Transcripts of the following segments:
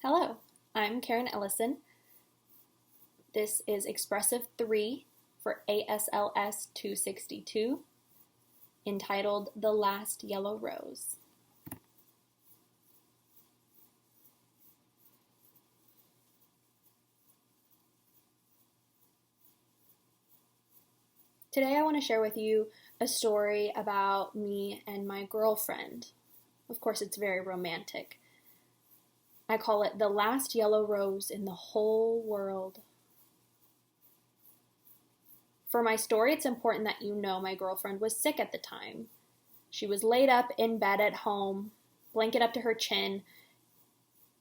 Hello, I'm Karen Ellison. This is Expressive 3 for ASLS 262, entitled The Last Yellow Rose. Today I want to share with you a story about me and my girlfriend. Of course, it's very romantic. I call it The Last Yellow Rose in the Whole World. For my story, it's important that you know my girlfriend was sick at the time. She was laid up in bed at home, blanket up to her chin,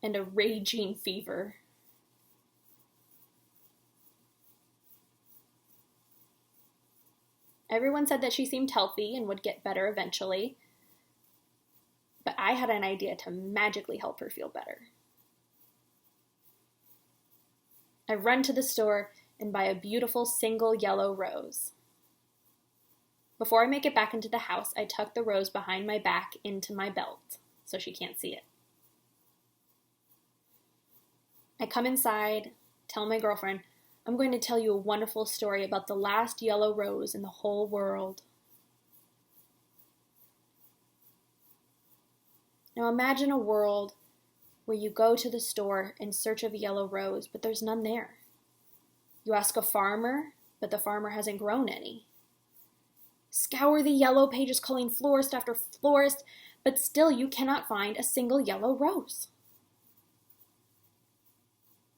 and a raging fever. Everyone said that she seemed healthy and would get better eventually, but I had an idea to magically help her feel better. I run to the store and buy a beautiful single yellow rose. Before I make it back into the house, I tuck the rose behind my back into my belt so she can't see it. I come inside, tell my girlfriend, I'm going to tell you a wonderful story about the last yellow rose in the whole world. Now imagine a world where you go to the store in search of a yellow rose, but there's none there. You ask a farmer, but the farmer hasn't grown any. Scour the yellow pages calling florist after florist, but still you cannot find a single yellow rose.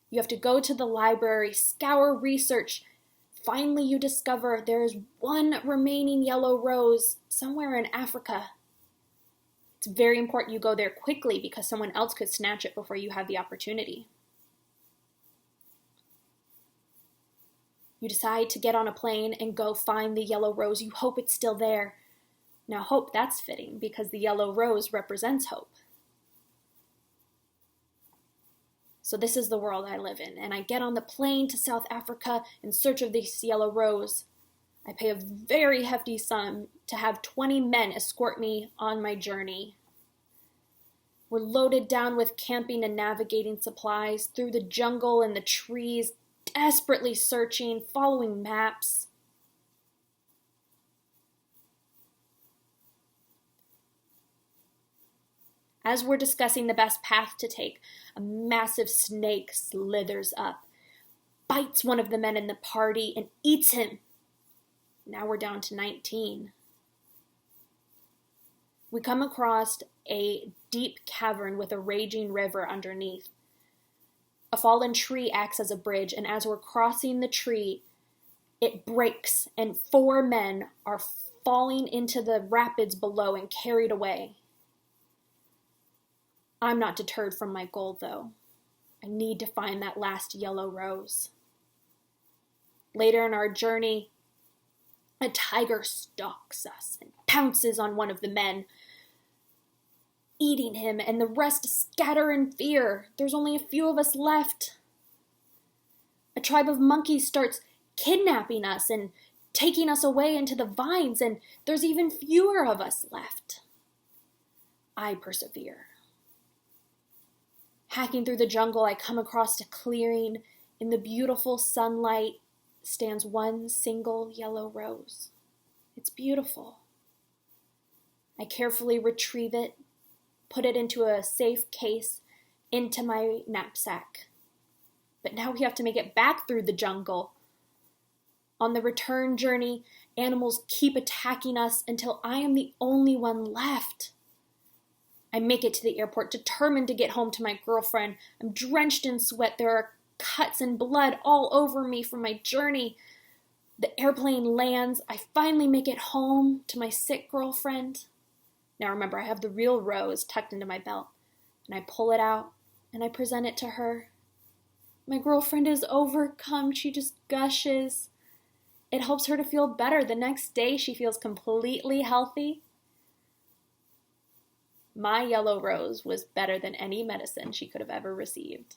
You have to go to the library, scour research. Finally you discover there is one remaining yellow rose somewhere in Africa. It's very important you go there quickly because someone else could snatch it before you have the opportunity. You decide to get on a plane and go find the yellow rose. You hope it's still there. Now hope, that's fitting because the yellow rose represents hope. So this is the world I live in, and I get on the plane to South Africa in search of this yellow rose. I pay a very hefty sum to have 20 men escort me on my journey. We're loaded down with camping and navigating supplies through the jungle and the trees, desperately searching, following maps. As we're discussing the best path to take, a massive snake slithers up, bites one of the men in the party, and eats him. Now we're down to 19. We come across a deep cavern with a raging river underneath. A fallen tree acts as a bridge, and as we're crossing the tree, it breaks, and 4 men are falling into the rapids below and carried away. I'm not deterred from my goal, though. I need to find that last yellow rose. Later in our journey, a tiger stalks us and pounces on one of the men, eating him, and the rest scatter in fear. There's only a few of us left. A tribe of monkeys starts kidnapping us and taking us away into the vines, and there's even fewer of us left. I persevere. Hacking through the jungle, I come across a clearing. In the beautiful sunlight stands one single yellow rose. It's beautiful. I carefully retrieve it, put it into a safe case, into my knapsack. But now we have to make it back through the jungle. On the return journey, animals keep attacking us until I am the only one left. I make it to the airport, determined to get home to my girlfriend. I'm drenched in sweat. There are cuts and blood all over me from my journey. The airplane lands. I finally make it home to my sick girlfriend. Now remember, I have the real rose tucked into my belt, and I pull it out and I present it to her. My girlfriend is overcome. She just gushes. It helps her to feel better. The next day, she feels completely healthy. My yellow rose was better than any medicine she could have ever received.